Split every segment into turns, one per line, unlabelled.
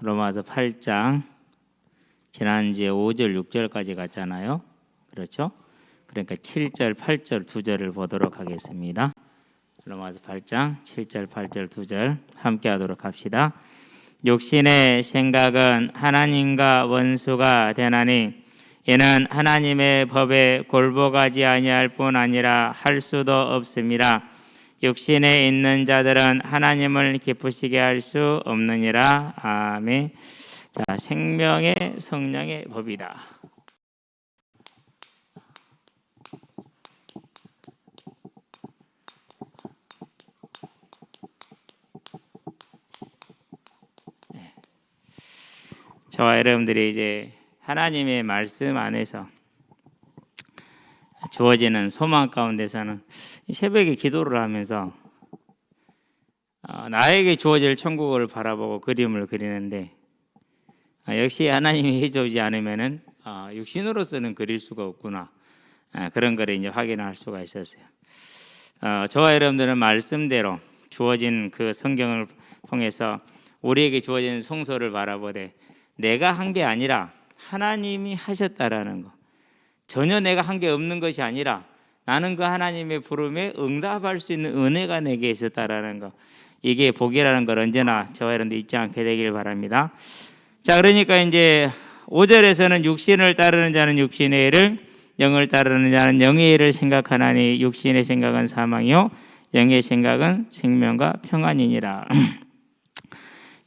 로마서 8장 지난주에 5절 6절까지 갔잖아요. 그렇죠? 그러니까 7절 8절 2절을 보도록 하겠습니다. 로마서 8장 7절 8절 2절 함께 하도록 합시다. 육신의 생각은 하나님과 원수가 되나니 이는 하나님의 법에 골복하지 아니할 뿐 아니라 할 수도 없습니다. 육신에 있는 자들은 하나님을 기쁘시게 할 수 없느니라. 아멘. 자, 생명의 성령의 법이다. 저와 여러분들이 이제 하나님의 말씀 안에서 주어지는 소망 가운데서는 새벽에 기도를 하면서 나에게 주어질 천국을 바라보고 그림을 그리는데 역시 하나님이 해주지 않으면은 육신으로서는 그릴 수가 없구나, 그런 걸 이제 확인할 수가 있었어요. 저와 여러분들은 말씀대로 주어진 그 성경을 통해서 우리에게 주어진 성소를 바라보되 내가 한 게 아니라 하나님이 하셨다라는 거, 전혀 내가 한 게 없는 것이 아니라 나는 그 하나님의 부름에 응답할 수 있는 은혜가 내게 있었다라는 거, 이게 복이라는 걸 언제나 저와 여러분들 잊지 않게 되길 바랍니다. 자, 그러니까 이제 5절에서는 육신을 따르는 자는 육신의 일을, 영을 따르는 자는 영의 일을 생각하나니 육신의 생각은 사망이요 영의 생각은 생명과 평안이니라.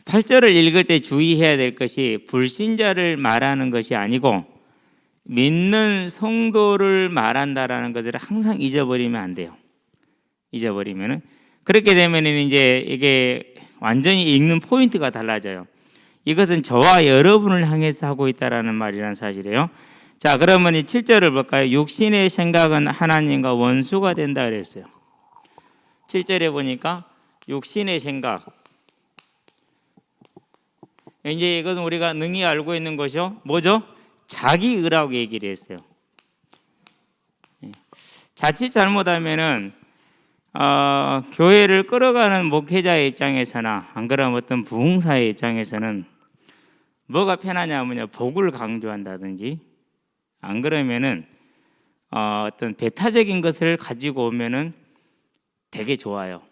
8절을 읽을 때 주의해야 될 것이 불신자를 말하는 것이 아니고 믿는 성도를 말한다라는 것을 항상 잊어버리면 안 돼요. 잊어버리면은 그렇게 되면은 이제 이게 완전히 읽는 포인트가 달라져요. 이것은 저와 여러분을 향해서 하고 있다라는 말이라는 사실이에요. 자, 그러면 이 7절을 볼까요? 육신의 생각은 하나님과 원수가 된다 그랬어요. 7절에 보니까 육신의 생각, 이제 이것은 우리가 능히 알고 있는 것이요, 뭐죠? 자기의라고 얘기를 했어요. 자칫 잘못하면은 교회를 끌어가는 목회자의 입장에서나 안 그러면 어떤 부흥사의 입장에서는 뭐가 편하냐면요, 복을 강조한다든지 안 그러면은 어떤 배타적인 것을 가지고 오면은 되게 좋아요.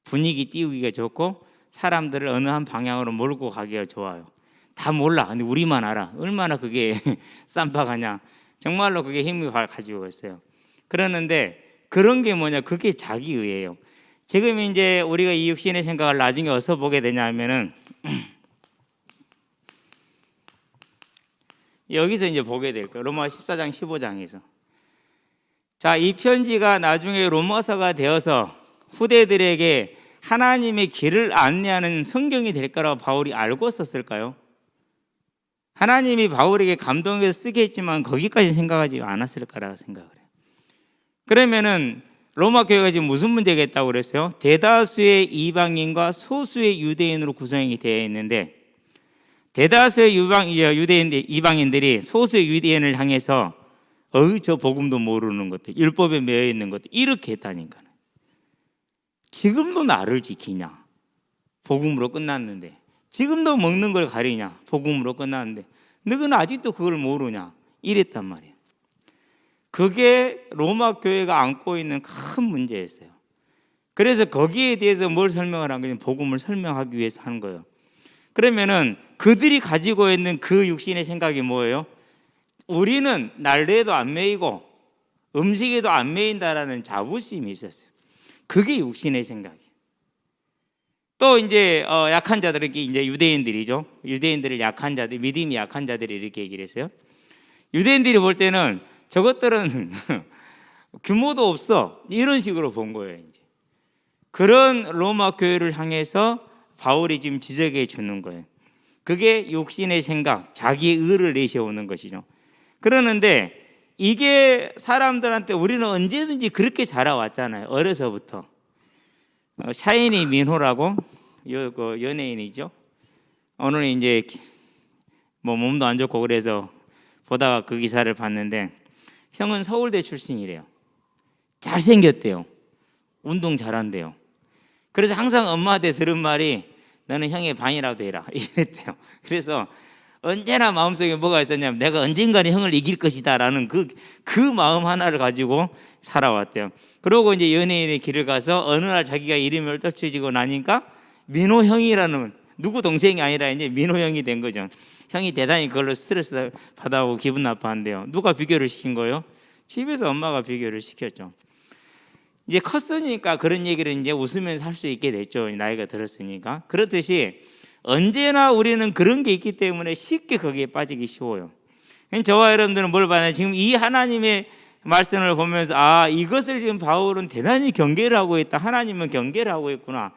분위기 띄우기가 좋고 사람들을 어느 한 방향으로 몰고 가기가 좋아요. 다 몰라. 근데 우리만 알아. 얼마나 그게 쌈박하냐. 정말로 그게 힘을 가지고 있어요. 그러는데 그런 게 뭐냐? 그게 자기의예요. 지금 이제 우리가 이 육신의 생각을 나중에 어디서 보게 되냐면은 여기서 이제 보게 될 거예요. 로마 14장 15장에서. 자, 이 편지가 나중에 로마서가 되어서 후대들에게 하나님의 길을 안내하는 성경이 될 거라고 바울이 알고 썼을까요? 하나님이 바울에게 감동해서 쓰게 했지만 거기까지 생각하지 않았을 거라고 생각을 해요. 그러면은 로마 교회가 지금 무슨 문제가 있다고 그랬어요? 대다수의 이방인과 소수의 유대인으로 구성이 되어 있는데 대다수의 이방인들이 소수의 유대인을 향해서 저 복음도 모르는 것들, 율법에 매여 있는 것들 이렇게 했다니까. 지금도 나를 지키냐? 복음으로 끝났는데. 지금도 먹는 걸 가리냐? 복음으로 끝났는데. 너는 아직도 그걸 모르냐? 이랬단 말이에요. 그게 로마 교회가 안고 있는 큰 문제였어요. 그래서 거기에 대해서 뭘 설명을 한 거냐면 복음을 설명하기 위해서 하는 거예요. 그러면은 그들이 가지고 있는 그 육신의 생각이 뭐예요? 우리는 날개에도 안 매이고 음식에도 안 매인다라는 자부심이 있었어요. 그게 육신의 생각이에요. 또 이제 약한 자들에게 이제 유대인들이죠. 유대인들을 약한 자들, 믿음이 약한 자들이 이렇게 얘기를 했어요. 유대인들이 볼 때는 저것들은 규모도 없어, 이런 식으로 본 거예요. 이제 그런 로마 교회를 향해서 바울이 지금 지적해 주는 거예요. 그게 육신의 생각, 자기의 의를 내세우는 것이죠. 그러는데 이게 사람들한테 우리는 언제든지 그렇게 자라왔잖아요. 어려서부터. 샤이니 민호라고 연예인이죠. 오늘 이제 뭐 몸도 안 좋고 그래서 보다가 그 기사를 봤는데 형은 서울대 출신이래요. 잘생겼대요. 운동 잘한대요. 그래서 항상 엄마한테 들은 말이 너는 형의 반이라도 해라 이랬대요. 그래서 언제나 마음속에 뭐가 있었냐면 내가 언젠가는 형을 이길 것이다 라는 그 마음 하나를 가지고 살아왔대요. 그러고 이제 연예인의 길을 가서 어느 날 자기가 이름이 떨쳐지고 나니까 민호 형이라는, 누구 동생이 아니라 이제 민호 형이 된 거죠. 형이 대단히 그걸로 스트레스 받아오고 기분 나빠한대요. 누가 비교를 시킨 거예요? 집에서 엄마가 비교를 시켰죠. 이제 컸으니까 그런 얘기를 이제 웃으면서 할 수 있게 됐죠. 나이가 들었으니까. 그렇듯이 언제나 우리는 그런 게 있기 때문에 쉽게 거기에 빠지기 쉬워요. 저와 여러분들은 뭘 봐야 지금 이 하나님의 말씀을 보면서 이것을 지금 바울은 대단히 경계를 하고 있다. 하나님은 경계를 하고 있구나.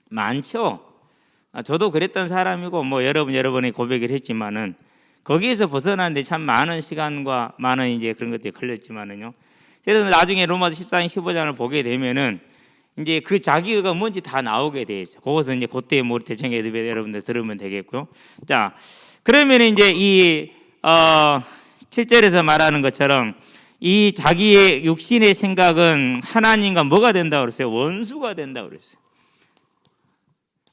많죠. 저도 그랬던 사람이고 뭐 여러분이 고백을 했지만은 거기에서 벗어나는데 참 많은 시간과 많은 이제 그런 것들이 걸렸지만은요. 그래서 나중에 로마서 14장 15장을 보게 되면은 이제 그 자기가 뭔지 다 나오게 돼 있어요. 그것은 이제 그때 뭐 대청 예배 여러분들 들으면 되겠고요. 자, 그러면 이제 이 7절에서 말하는 것처럼 이 자기의 육신의 생각은 하나님과 뭐가 된다고 그랬어요? 원수가 된다고 그랬어요.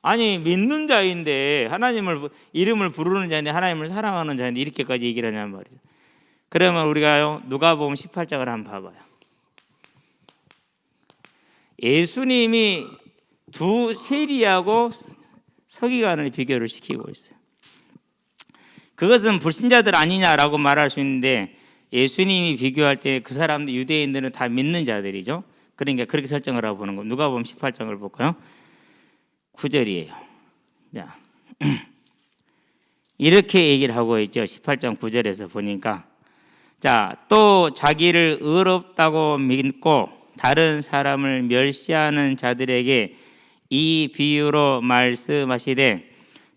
아니 믿는 자인데 하나님을 이름을 부르는 자인데 하나님을 사랑하는 자인데 이렇게까지 얘기를 하냐는 말이죠. 그러면 우리가요 누가복음 18장을 한번 봐봐요. 예수님이 두 세리하고 서기관을 비교를 시키고 있어요. 그것은 불신자들 아니냐라고 말할 수 있는데 예수님이 비교할 때 그 사람들 유대인들은 다 믿는 자들이죠. 그러니까 그렇게 설정을 하고 보는 겁니다. 누가복음 18장을 볼까요? 9절이에요. 자, 이렇게 얘기를 하고 있죠. 18장 9절에서 보니까 자, 또 자기를 의롭다고 믿고 다른 사람을 멸시하는 자들에게 이 비유로 말씀하시되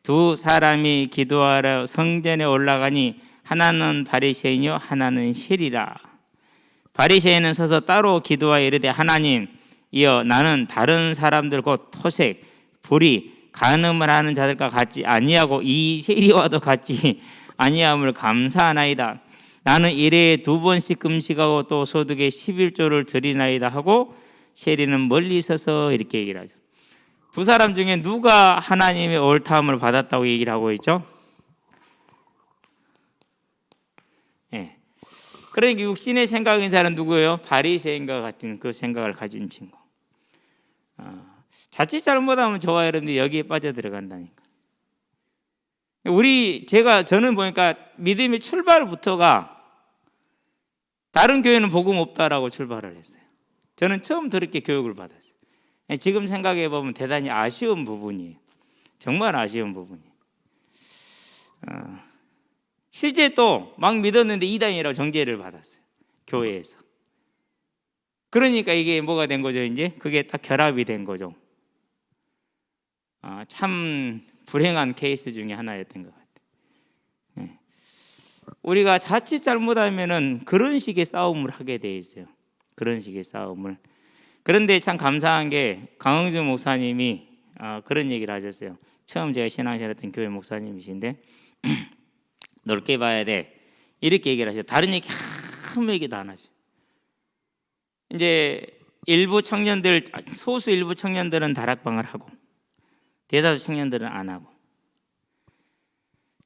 두 사람이 기도하러 성전에 올라가니 하나는 바리새인이요 하나는 세리라. 바리새인은 서서 따로 기도하여 이르되 하나님 이여 나는 다른 사람들 곧 토색 불의 간음을 하는 자들과 같지 아니하고 이 세리와도 같지 아니함을 감사하나이다. 나는 일에 2번씩 금식하고 또 소득에 11조를 드리나이다 하고 세리는 멀리 서서 이렇게 얘기를 하죠. 두 사람 중에 누가 하나님의 옳다함을 받았다고 얘기를 하고 있죠? 예. 그러니까 육신의 생각인 사람은 누구예요? 바리새인과 같은 그 생각을 가진 친구. 자칫 잘못하면 저와 여러분들이 여기에 빠져 들어간다니까. 저는 보니까 믿음의 출발부터가 다른 교회는 복음 없다라고 출발을 했어요. 저는 처음 그렇게 교육을 받았어요. 지금 생각해 보면 대단히 아쉬운 부분이에요. 정말 아쉬운 부분이에요. 실제 또 막 믿었는데 이단이라고 정죄를 받았어요. 교회에서. 그러니까 이게 뭐가 된 거죠, 이제? 그게 딱 결합이 된 거죠. 참 불행한 케이스 중에 하나였던 것 같아요. 우리가 자칫 잘못하면은 그런 식의 싸움을 하게 돼 있어요. 그런 식의 싸움을. 그런데 참 감사한 게 강흥주 목사님이 그런 얘기를 하셨어요. 처음 제가 신앙생활했던 교회 목사님이신데 넓게 봐야 돼 이렇게 얘기를 하셔요. 다른 얘기 아무 얘기도 안 하셔요. 이제 소수 일부 청년들은 다락방을 하고 대다수 청년들은 안 하고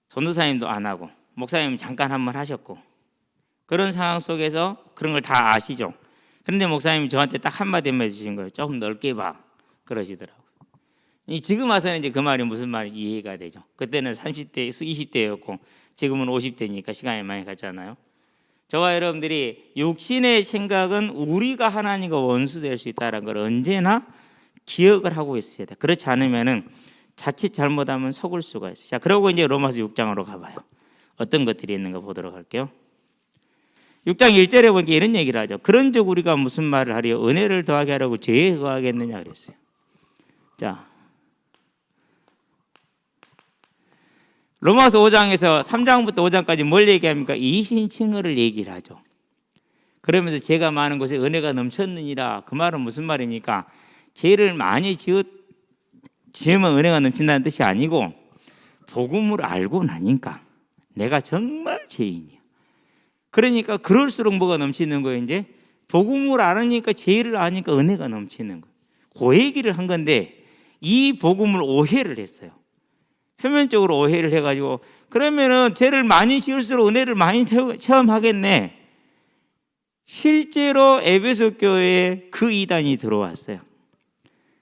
전도사님도 안 하고 목사님은 잠깐 한번 하셨고 그런 상황 속에서 그런 걸 다 아시죠. 그런데 목사님이 저한테 딱 한마디만 해주신 거예요. 조금 넓게 봐 그러시더라고요. 지금 와서는 이제 그 말이 무슨 말인지 이해가 되죠. 그때는 30대, 20대였고 지금은 50대니까 시간이 많이 갔잖아요. 저와 여러분들이 육신의 생각은 우리가 하나님과 원수 될 수 있다는 걸 언제나 기억을 하고 있어야 돼. 그렇지 않으면은 자칫 잘못하면 속을 수가 있어요. 자, 그러고 이제 로마서 6장으로 가봐요. 어떤 것들이 있는가 보도록 할게요. 6장 1절에 보니까 이런 얘기를 하죠. 그런즉 우리가 무슨 말을 하리요? 은혜를 더하게 하려고 죄에 거하겠느냐 그랬어요. 자, 로마서 5장에서 3장부터 5장까지 뭘 얘기합니까? 이신칭의를 얘기를 하죠. 그러면서 죄가 많은 곳에 은혜가 넘쳤느니라. 그 말은 무슨 말입니까? 죄를 많이 지으면 은혜가 넘친다는 뜻이 아니고 복음을 알고 나니까 내가 정말 죄인이야. 그러니까 그럴수록 뭐가 넘치는 거예요? 이제 복음을 알으니까 죄를 아니까 은혜가 넘치는 거예요. 그 얘기를 한 건데 이 복음을 오해를 했어요. 표면적으로 오해를 해가지고 그러면은 죄를 많이 지을수록 은혜를 많이 체험하겠네. 실제로 에베소 교회에 그 이단이 들어왔어요.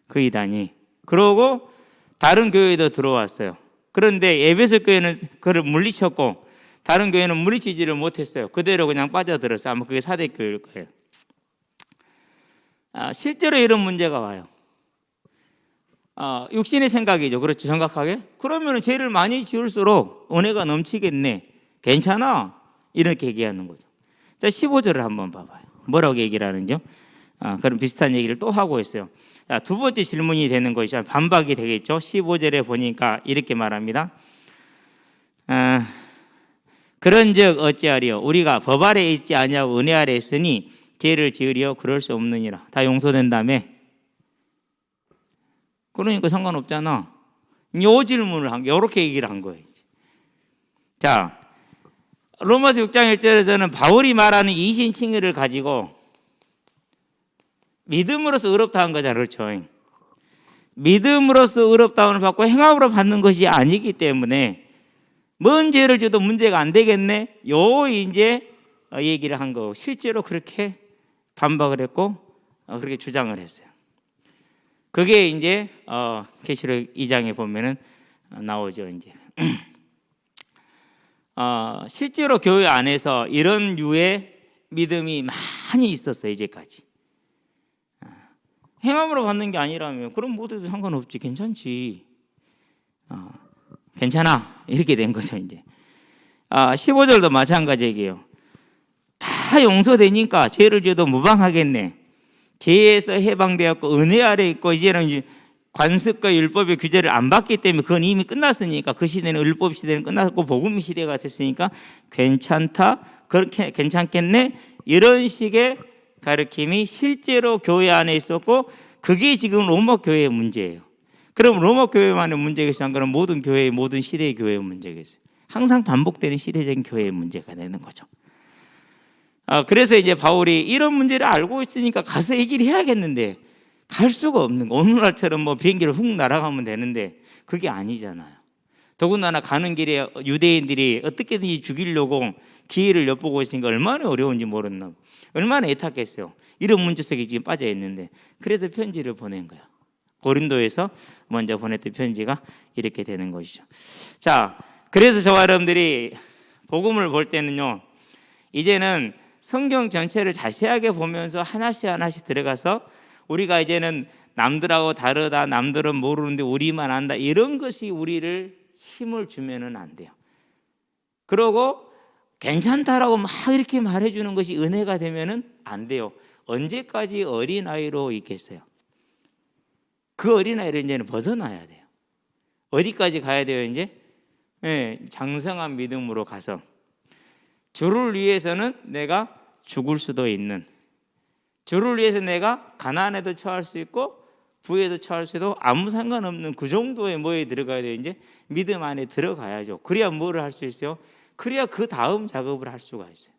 그 이단이. 그러고 다른 교회도 들어왔어요. 그런데 에베소 교회는 그를 물리쳤고 다른 교회는 물리치지를 못했어요. 그대로 그냥 빠져들었어요. 아마 그게 사대교회일 거예요. 실제로 이런 문제가 와요. 육신의 생각이죠. 그렇죠. 정확하게. 그러면 죄를 많이 지을수록 은혜가 넘치겠네. 괜찮아. 이렇게 얘기하는 거죠. 자, 15절을 한번 봐봐요. 뭐라고 얘기를 하는지요? 그럼 비슷한 얘기를 또 하고 있어요. 자, 두 번째 질문이 되는 것이 반박이 되겠죠. 15절에 보니까 이렇게 말합니다. 그런즉 어찌하리요? 우리가 법 아래 있지 아니하고 은혜 아래 있으니 죄를 지으리요? 그럴 수 없느니라. 다 용서된 다음에 그러니까 상관없잖아. 요 질문을 요렇게 얘기를 한 거예요. 자, 로마서 6장 1절에서는 바울이 말하는 이신칭의를 가지고 믿음으로써 의롭다는 거잖아요. 그렇죠. 믿음으로써 의롭다함을 받고 행함으로 받는 것이 아니기 때문에 뭔 죄를 져도 문제가 안 되겠네. 요 이제 얘기를 한 거. 실제로 그렇게 반박을 했고 그렇게 주장을 했어요. 그게 이제 계시록 2장에 보면은 나오죠. 이제 실제로 교회 안에서 이런 류의 믿음이 많이 있었어요. 이제까지 행함으로 받는 게 아니라면 그럼 모두도 상관없지, 괜찮지, 괜찮아 이렇게 된 거죠. 이제 15절도 마찬가지 얘기예요. 다 용서되니까 죄를 져도 무방하겠네. 죄에서 해방되었고 은혜 아래 있고 이제는 관습과 율법의 규제를 안 받기 때문에 그건 이미 끝났으니까 그 시대는 율법 시대는 끝났고 복음 시대가 됐으니까 괜찮다, 그렇게 괜찮겠네, 이런 식의 가르침이 실제로 교회 안에 있었고 그게 지금 로마 교회의 문제예요. 그럼 로마 교회만의 문제겠어요? 안 그러면 모든 교회, 모든 시대의 교회의 문제겠어요? 항상 반복되는 시대적인 교회의 문제가 되는 거죠. 그래서 이제 바울이 이런 문제를 알고 있으니까 가서 얘기를 해야겠는데 갈 수가 없는 거. 오늘날처럼 뭐 비행기를 훅 날아가면 되는데 그게 아니잖아요. 더군다나 가는 길에 유대인들이 어떻게든지 죽이려고 기회를 엿보고 있으니까 얼마나 어려운지 모르나, 얼마나 애탔겠어요. 이런 문제 속에 지금 빠져 있는데 그래서 편지를 보낸 거예요. 고린도에서 먼저 보냈던 편지가 이렇게 되는 것이죠. 자, 그래서 저와 여러분들이 복음을 볼 때는요, 이제는 성경 전체를 자세하게 보면서 하나씩 하나씩 들어가서 우리가 이제는 남들하고 다르다, 남들은 모르는데 우리만 안다, 이런 것이 우리를 힘을 주면은 안 돼요. 그러고 괜찮다라고 막 이렇게 말해주는 것이 은혜가 되면은 안 돼요. 언제까지 어린아이로 있겠어요? 그 어린아이를 이제는 벗어나야 돼요. 어디까지 가야 돼요? 이제 장성한 믿음으로 가서 주를 위해서는 내가 죽을 수도 있는, 주를 위해서 내가 가난에도 처할 수 있고 부에도 처할 수도 아무 상관없는 그 정도의 뭐에 들어가야 돼요. 이제 믿음 안에 들어가야죠. 그래야 뭐를 할 수 있어요? 그래야 그 다음 작업을 할 수가 있어요.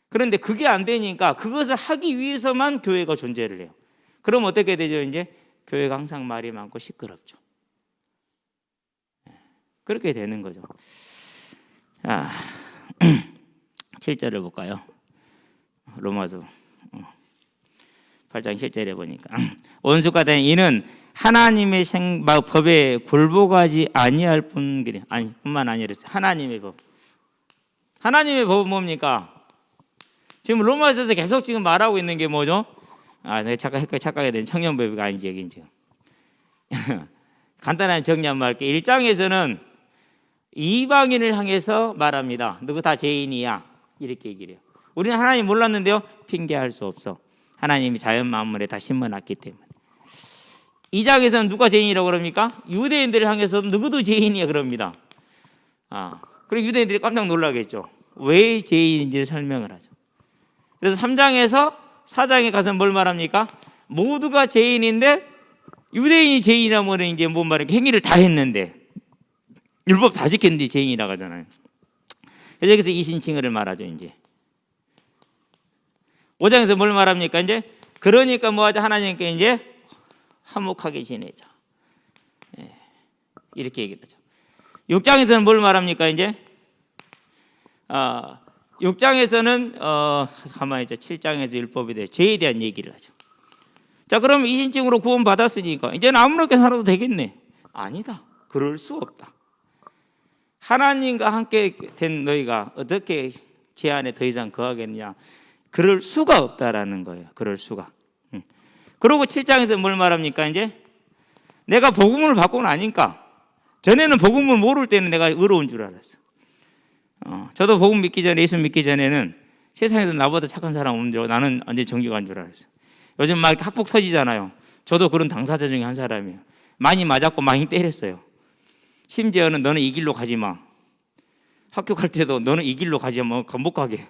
그런데 그게 안 되니까 그것을 하기 위해서만 교회가 존재를 해요. 그럼 어떻게 되죠? 이제 교회가 항상 말이 많고 시끄럽죠. 그렇게 되는 거죠. 7절을 볼까요? 로마서 8장 7절에 보니까 원수가 된 이는 하나님의 법에 굴복하지 아니할 뿐만 아니라 하나님의 법. 하나님의 법은 뭡니까? 지금 로마서에서 계속 지금 말하고 있는 게 뭐죠? 내가 착각하게 된 청년법이 아닌지 여긴 지금 간단한 정리 한번 할게요. 1장에서는 이방인을 향해서 말합니다. 너가 다 죄인이야, 이렇게 얘기를 해요. 우리는 하나님 몰랐는데요, 핑계할 수 없어. 하나님이 자연 만물에 다 심어놨기 때문에. 2장에서는 누가 죄인이라고 그럽니까? 유대인들을 향해서 누구도 죄인이야 그럽니다. 그리고 유대인들이 깜짝 놀라겠죠. 왜 죄인인지를 설명을 하죠. 그래서 3장에서 4장에 가서 뭘 말합니까? 모두가 죄인인데 유대인이 죄인이라면 이제 뭔 말이야? 행위를 다 했는데 율법 다 지켰는데 죄인이라고 하잖아요. 그래서 여기서 이신칭의를 말하죠. 이제 5장에서 뭘 말합니까? 이제 그러니까 뭐하자? 하나님께 이제 화목하게 지내자. 이렇게 얘기를 하죠. 6장에서는 뭘 말합니까? 이제 6장에서는 가만히 있자. 7장에서 율법에 대해 죄에 대한 얘기를 하죠. 자, 그럼 이신증으로 구원 받았으니까 이제는 아무렇게 살아도 되겠네. 아니다. 그럴 수 없다. 하나님과 함께 된 너희가 어떻게 죄 안에 더 이상 거하겠냐? 그럴 수가 없다라는 거예요. 그럴 수가. 그리고 7장에서 뭘 말합니까? 이제 내가 복음을 받고 나니까, 전에는 복음을 모를 때는 내가 의로운 줄 알았어. 저도 복음 믿기 전에, 예수 믿기 전에는 세상에서 나보다 착한 사람 없는 줄 알고 나는 완전 정직한 줄 알았어. 요즘 막 학폭 터지잖아요. 저도 그런 당사자 중에 한 사람이에요. 많이 맞았고 많이 때렸어요. 심지어는 너는 이 길로 가지 마. 학교 갈 때도 너는 이 길로 가지 마. 못 가게.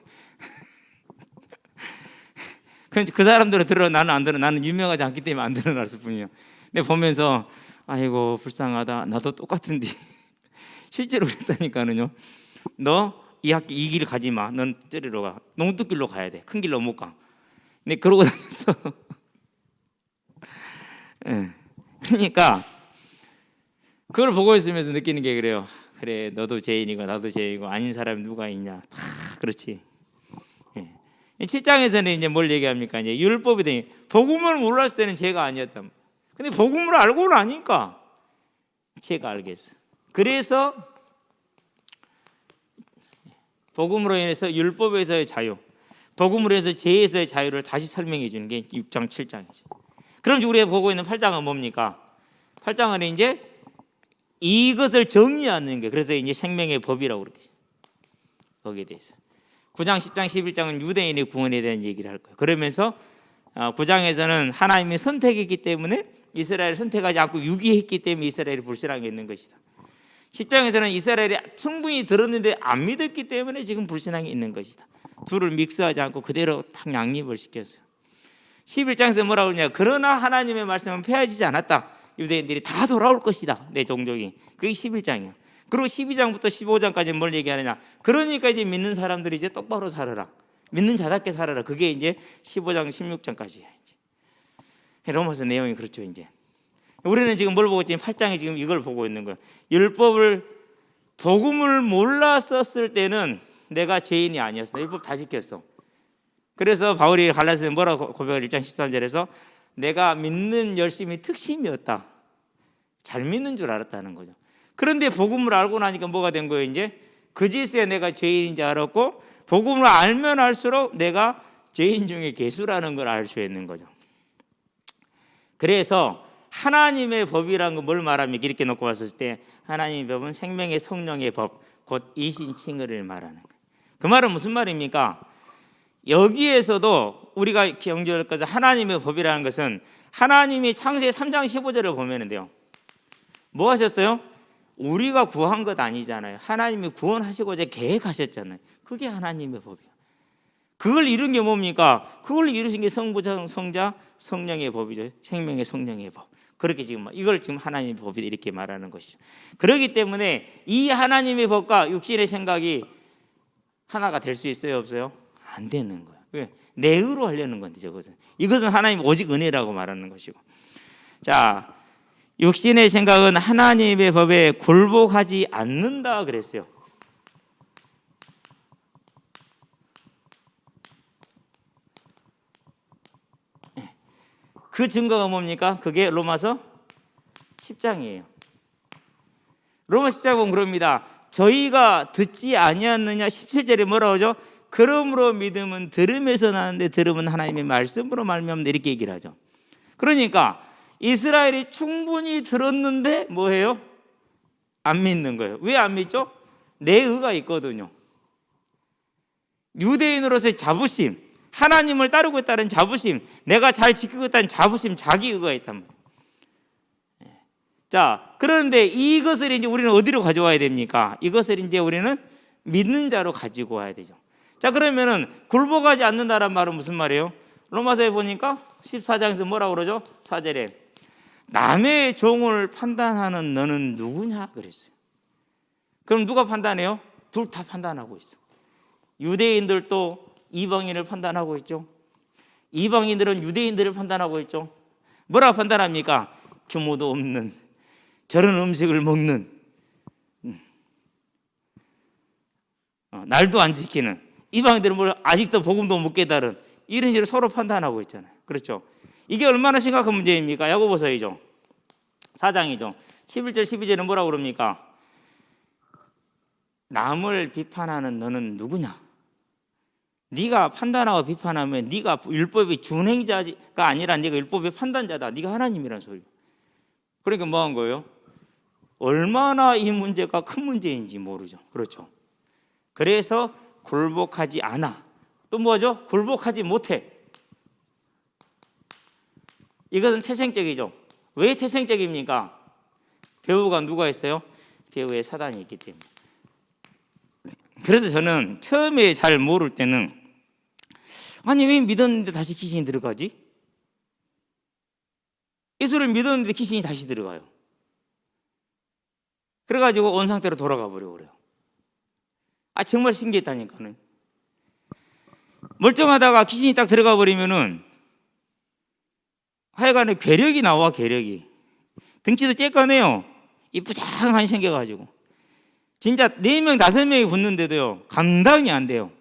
그 사람들은 들어, 나는 안 들어. 나는 유명하지 않기 때문에 안 드러났을 뿐이에요. 근데 보면서 아이고 불쌍하다. 나도 똑같은데. 실제로 그랬다니까는요. 너 이 길 가지 마. 넌 저리로 가. 농뚝길로 가야 돼. 큰 길로 못 가. 근데 그러고 다녔어. 그러니까 그걸 보고 있으면서 느끼는 게 그래요. 그래, 너도 죄인이고 나도 죄인이고 아닌 사람이 누가 있냐. 다 그렇지. 7장에서는 이제 뭘 얘기합니까? 이제 율법이 되니 복음을 몰랐을 때는 죄가 아니었단 말이에요. 근데 복음을 알고 나니까 죄가 알겠어. 그래서 복음으로 인해서 율법에서의 자유, 복음으로 해서 죄에서의 자유를 다시 설명해 주는 게 6장, 7장이죠. 그럼 우리가 보고 있는 8장은 뭡니까? 8장은 이제 이것을 정의하는 게, 그래서 이제 생명의 법이라고 그러죠. 거기에 대해서 9장, 10장, 11장은 유대인의 구원에 대한 얘기를 할 거예요. 그러면서 9장에서는 하나님의 선택이기 때문에 이스라엘을 선택하지 않고 유기했기 때문에 이스라엘이 불신하게 있는 것이다. 10장에서는 이스라엘이 충분히 들었는데 안 믿었기 때문에 지금 불신하게 있는 것이다. 둘을 믹스하지 않고 그대로 딱 양립을 시켰어요. 11장에서 뭐라고 그러냐? 그러나 하나님의 말씀은 폐하지지 않았다. 유대인들이 다 돌아올 것이다. 내 종족이. 그게 11장이야. 그리고 12장부터 15장까지 뭘 얘기하느냐? 그러니까 이제 믿는 사람들이 이제 똑바로 살아라. 믿는 자답게 살아라. 그게 이제 15장, 16장까지야. 로마서 내용이 그렇죠. 이제 우리는 지금 뭘 보고 있지? 8장에 지금 이걸 보고 있는 거예요. 율법을, 복음을 몰랐었을 때는 내가 죄인이 아니었어. 율법 다 지켰어. 그래서 바울이 갈라디아서에 뭐라고 고백을 1장 13절에서 내가 믿는 열심이 특심이었다. 잘 믿는 줄 알았다는 거죠. 그런데 복음을 알고 나니까 뭐가 된 거예요? 이제 그제서야 내가 죄인인지 알았고, 복음을 알면 알수록 내가 죄인 중에 괴수라는 걸 알 수 있는 거죠. 그래서 하나님의 법이라는 건 뭘 말합니까? 이렇게 놓고 봤을 때 하나님의 법은 생명의 성령의 법, 곧 이신칭의를 말하는 거예요. 그 말은 무슨 말입니까? 여기에서도 우리가 경계할 것은 하나님의 법이라는 것은 하나님이 창세기 3장 15절을 보면은요, 뭐 하셨어요? 우리가 구한 것 아니잖아요. 하나님이 구원하시고자 계획하셨잖아요. 그게 하나님의 법이에요. 그걸 이룬 게 뭡니까? 그걸 이루신 게 성부자, 성자, 성령의 법이죠. 생명의 성령의 법. 그렇게 지금 이걸 지금 하나님의 법이다 이렇게 말하는 것이죠. 그렇기 때문에 이 하나님의 법과 육신의 생각이 하나가 될 수 있어요, 없어요? 안 되는 거예요. 왜? 내 의로 하려는 건데 저것은. 이것은 하나님 오직 은혜라고 말하는 것이고. 자, 육신의 생각은 하나님의 법에 굴복하지 않는다 그랬어요. 그 증거가 뭡니까? 그게 로마서 10장이에요. 로마서 10장 보면 그럽니다. 저희가 듣지 아니하느냐 17절에 뭐라고 하죠? 그러므로 믿음은 들음에서 나는데 들음은 하나님의 말씀으로 말미암는다 이렇게 얘기를 하죠. 그러니까 이스라엘이 충분히 들었는데 뭐해요? 안 믿는 거예요. 왜 안 믿죠? 내 의가 있거든요. 유대인으로서의 자부심, 하나님을 따르고 있다는 자부심, 내가 잘 지키고 있다는 자부심, 자기 의가 있단 말이에요. 자, 그런데 이것을 이제 우리는 어디로 가져와야 됩니까? 이것을 이제 우리는 믿는 자로 가지고 와야 되죠. 자, 그러면은 굴복하지 않는다란 말은 무슨 말이에요? 로마서에 보니까 14장에서 뭐라고 그러죠? 4절에 남의 종을 판단하는 너는 누구냐 그랬어요. 그럼 누가 판단해요? 둘 다 판단하고 있어. 유대인들도 이방인을 판단하고 있죠. 이방인들은 유대인들을 판단하고 있죠. 뭐라고 판단합니까? 규모도 없는, 저런 음식을 먹는, 날도 안 지키는, 이방인들은 뭘 아직도 복음도 못 깨달은, 이런 식으로 서로 판단하고 있잖아요. 그렇죠? 이게 얼마나 심각한 문제입니까? 야고보서이죠. 4장이죠. 11절 12절은 뭐라고 그럽니까? 남을 비판하는 너는 누구냐? 네가 판단하고 비판하면 네가 율법의 준행자가 아니라 네가 율법의 판단자다. 네가 하나님이라는 소리. 그러니까 뭐 한 거예요? 얼마나 이 문제가 큰 문제인지 모르죠. 그렇죠? 그래서 굴복하지 않아. 또 뭐죠? 굴복하지 못해. 이것은 태생적이죠. 왜 태생적입니까? 배우가 누가 있어요? 배우에 사단이 있기 때문에. 그래서 저는 처음에 잘 모를 때는 아니 왜 믿었는데 다시 귀신이 들어가지? 예수를 믿었는데 귀신이 다시 들어가요. 그래가지고 온 상태로 돌아가 버려 그래요. 정말 신기했다니까는. 멀쩡하다가 귀신이 딱 들어가 버리면은 하여간에 괴력이 나와. 괴력이 등치도 쬐까네요. 이쁘장한 생겨가지고 진짜 4명 5명이 붙는데도요 감당이 안 돼요.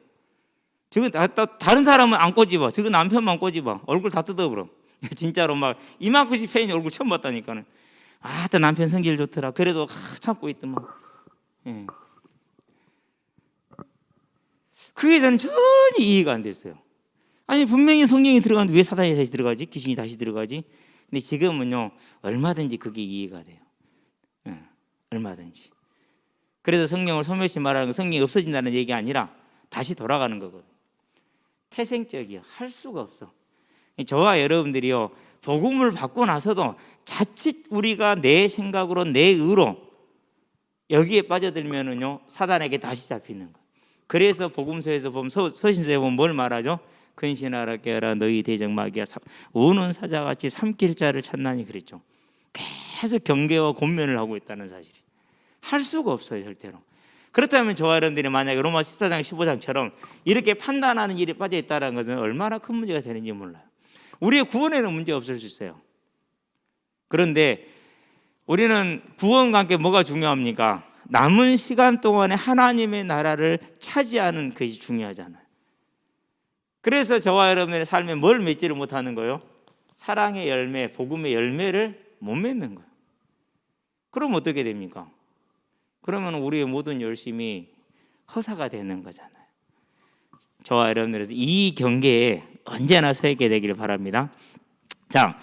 지금 다른 사람은 안 꼬집어. 지금 남편만 꼬집어. 얼굴 다 뜯어버려. 진짜로 막 이만큼씩 팬이 얼굴 처음 봤다니까는. 또 남편 성질 좋더라. 그래도 참고 있더만. 예. 그게 저는 전혀 이해가 안 됐어요. 아니 분명히 성령이 들어가는데 왜 사단이 다시 들어가지? 귀신이 다시 들어가지? 근데 지금은요 얼마든지 그게 이해가 돼요. 얼마든지. 그래서 성령을 소멸시 말하는 건 성령이 없어진다는 얘기가 아니라 다시 돌아가는 거거든요. 태생적이요. 할 수가 없어. 저와 여러분들이요 복음을 받고 나서도 자칫 우리가 내 생각으로 내 의로 여기에 빠져들면은요 사단에게 다시 잡히는 거. 그래서 복음서에서 보면 서신서에 보면 뭘 말하죠? 근신하라 깨어라 너희 대적 마귀가 우는 사자같이 삼킬 자를 찾나니 그랬죠. 계속 경계와 권면을 하고 있다는 사실이. 할 수가 없어요 절대로. 그렇다면 저와 여러분들이 만약에 로마 14장 15장처럼 이렇게 판단하는 일에 빠져 있다는 것은 얼마나 큰 문제가 되는지 몰라요. 우리의 구원에는 문제 없을 수 있어요. 그런데 우리는 구원과 함께 뭐가 중요합니까? 남은 시간 동안에 하나님의 나라를 차지하는 것이 중요하잖아요. 그래서 저와 여러분의 삶에 뭘 맺지를 못하는 거예요? 사랑의 열매, 복음의 열매를 못 맺는 거예요. 그럼 어떻게 됩니까? 그러면 우리의 모든 열심이 허사가 되는 거잖아요. 저와 여러분들은 이 경계에 언제나 서 있게 되기를 바랍니다. 자,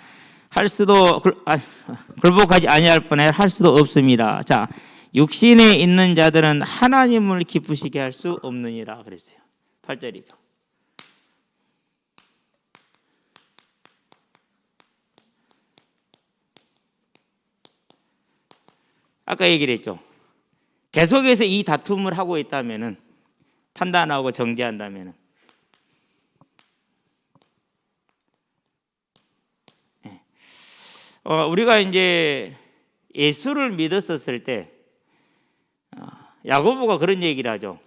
굴복하지 아니할 뻔해 할 수도 없습니다. 자, 육신에 있는 자들은 하나님을 기쁘시게 할 수 없느니라 그랬어요. 8절이죠. 아까 얘기를 했죠. 계속해서 이 다툼을 하고 있다면은 판단하고 정죄한다면은 우리가 이제 예수를 믿었었을 때 야고보가 그런 얘기를 하죠.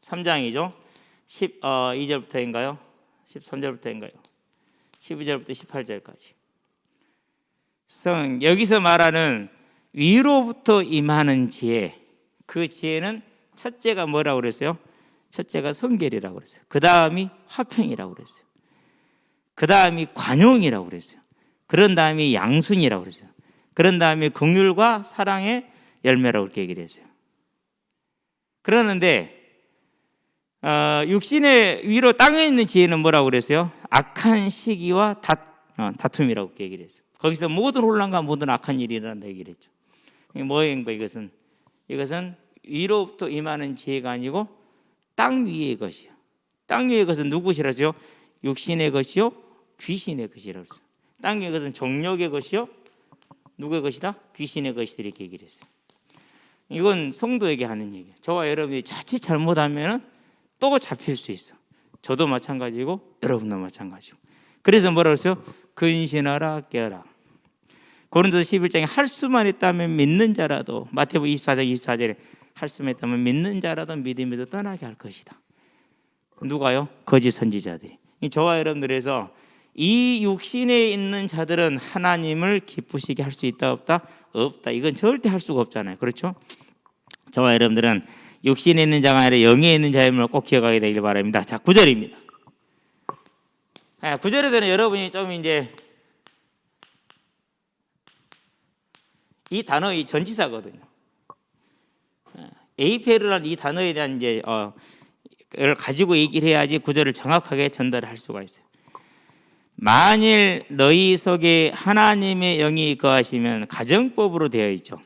3장이죠. 12절부터인가요? 13절부터인가요? 12절부터 18절까지. 여기서 말하는 위로부터 임하는 지혜, 그 지혜는 첫째가 뭐라고 그랬어요? 첫째가 성결이라고 그랬어요. 그 다음이 화평이라고 그랬어요. 그 다음이 관용이라고 그랬어요. 그런 다음이 양순이라고 그랬어요. 그런 다음에 긍휼과 사랑의 열매라고 그렇게 얘기를 했어요. 그러는데 육신의 위로 땅에 있는 지혜는 뭐라고 그랬어요? 악한 시기와 다툼이라고 얘기를 했어요. 거기서 모든 혼란과 모든 악한 일이 일어난다 얘기를 했죠. 뭐인가 이것은 위로부터 임하는 지혜가 아니고 땅 위의 것이요. 땅 위의 것은 누구 것이라죠? 육신의 것이요, 귀신의 것이라고 했어요. 땅 위의 것은 정욕의 것이요, 누구의 것이다? 귀신의 것이다 이렇게 얘기를 했어요. 이건 성도에게 하는 얘기예요. 저와 여러분이 자칫 잘못하면 또 잡힐 수 있어. 저도 마찬가지고 여러분도 마찬가지고. 그래서 뭐라고 했어요? 근신하라 깨어라. 고린도서 11장에 할 수만 있다면 믿는 자라도, 마태복음 24장 24절에 할 수만 있다면 믿는 자라도 믿음에도 떠나게 할 것이다. 누가요? 거짓 선지자들이. 저와 여러분들에서 이 육신에 있는 자들은 하나님을 기쁘시게 할 수 있다 없다? 없다. 이건 절대 할 수가 없잖아요. 그렇죠? 저와 여러분들은 육신에 있는 자가 아니라 영에 있는 자임을 꼭 기억하게 되길 바랍니다. 자, 9절입니다. 9절에서는 여러분이 좀 이제 이 단어의 전치사거든요. 에이페르라는 이 단어에 대한 이제 를 가지고 얘기를 해야지 구절을 정확하게 전달할 수가 있어요. 만일 너희 속에 하나님의 영이 거하시면 가정법으로 되어 있죠.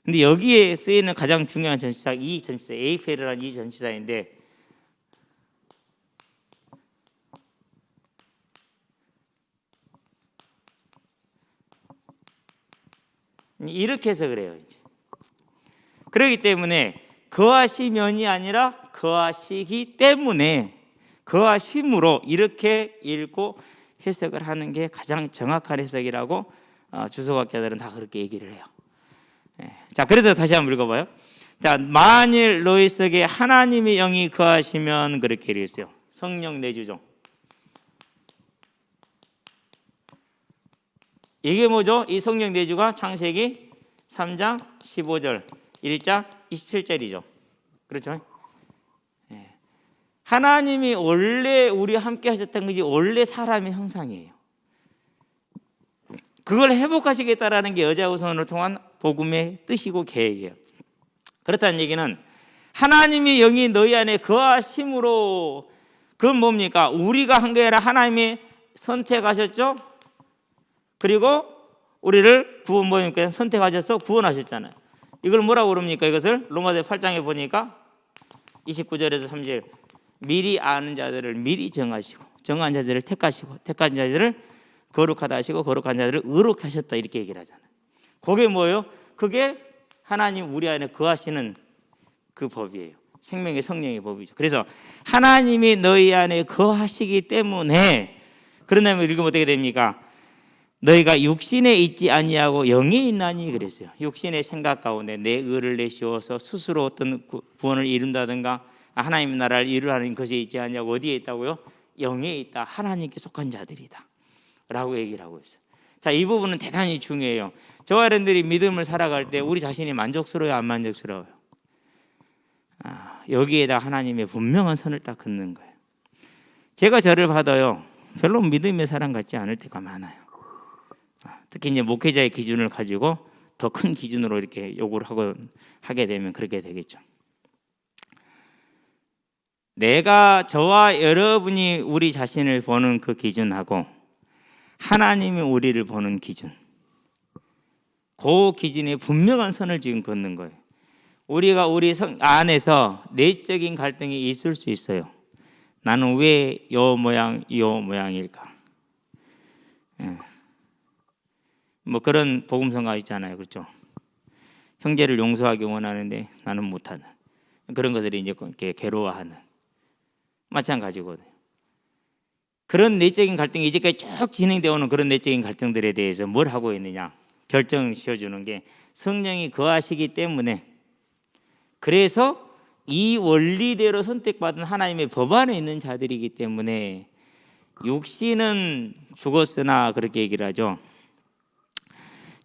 근데 여기에 쓰이는 가장 중요한 전치사 이 전치사 에이페르라는 이 전치사인데 이렇게 해서 그래요. 이제. 그렇기 때문에 거하시면이 아니라 거하시기 때문에 거하심으로 이렇게 읽고 해석을 하는 게 가장 정확한 해석이라고 주석학자들은 다 그렇게 얘기를 해요. 자, 그래서 다시 한번 읽어봐요. 자, 만일 너희 속에 하나님의 영이 거하시면 그렇게 읽었어요. 성령 내주죠. 이게 뭐죠? 이 성령 내주가 창세기 3장 15절 1장 27절이죠. 그렇죠? 하나님이 원래 우리와 함께 하셨던 것이 원래 사람의 형상이에요. 그걸 회복하시겠다라는 게 여자우선을 통한 복음의 뜻이고 계획이에요. 그렇다는 얘기는 하나님의 영이 너희 안에 거하심으로 그건 뭡니까? 우리가 한 게 아니라 하나님이 선택하셨죠? 그리고 우리를 구원모님께서 선택하셔서 구원하셨잖아요. 이걸 뭐라고 그럽니까? 이것을 로마서 8장에 보니까 29절에서 30절 미리 아는 자들을 미리 정하시고 정한 자들을 택하시고 택한 자들을 거룩하다 하시고 거룩한 자들을 의롭게 하셨다 이렇게 얘기를 하잖아요. 그게 뭐예요? 그게 하나님 우리 안에 거하시는 그 법이에요. 생명의 성령의 법이죠. 그래서 하나님이 너희 안에 거하시기 때문에 그런다면 읽으면 어떻게 됩니까? 너희가 육신에 있지 아니하고 영에 있나니 그랬어요. 육신의 생각 가운데 내 의를 내세워서 스스로 어떤 구원을 이룬다든가 하나님의 나라를 이루라는 것이 있지 않냐고 어디에 있다고요? 영에 있다. 하나님께 속한 자들이다 라고 얘기를 하고 있어요. 자, 이 부분은 대단히 중요해요. 저와 여러분들이 믿음을 살아갈 때 우리 자신이 만족스러워요? 안 만족스러워요? 여기에다 하나님의 분명한 선을 딱 긋는 거예요. 제가 저를 봐도요 별로 믿음의 사람 같지 않을 때가 많아요. 특히 이제 목회자의 기준을 가지고 더 큰 기준으로 이렇게 요구를 하게 되면 그렇게 되겠죠. 내가 저와 여러분이 우리 자신을 보는 그 기준하고 하나님이 우리를 보는 기준, 그 기준에 분명한 선을 지금 긋는 거예요. 우리가 우리 안에서 내적인 갈등이 있을 수 있어요. 나는 왜 요 모양, 요 모양일까? 뭐 그런 복음성가 있잖아요, 그렇죠? 형제를 용서하기 원하는데 나는 못하는 그런 것을 이제 이렇게 괴로워하는 마찬가지거든요. 그런 내적인 갈등이 이제까지 쭉 진행되어 오는 그런 내적인 갈등들에 대해서 뭘 하고 있느냐? 결정을 지어주는 게 성령이 거하시기 때문에 그래서 이 원리대로 선택받은 하나님의 법 안에 있는 자들이기 때문에 육신은 죽었으나 그렇게 얘기를 하죠.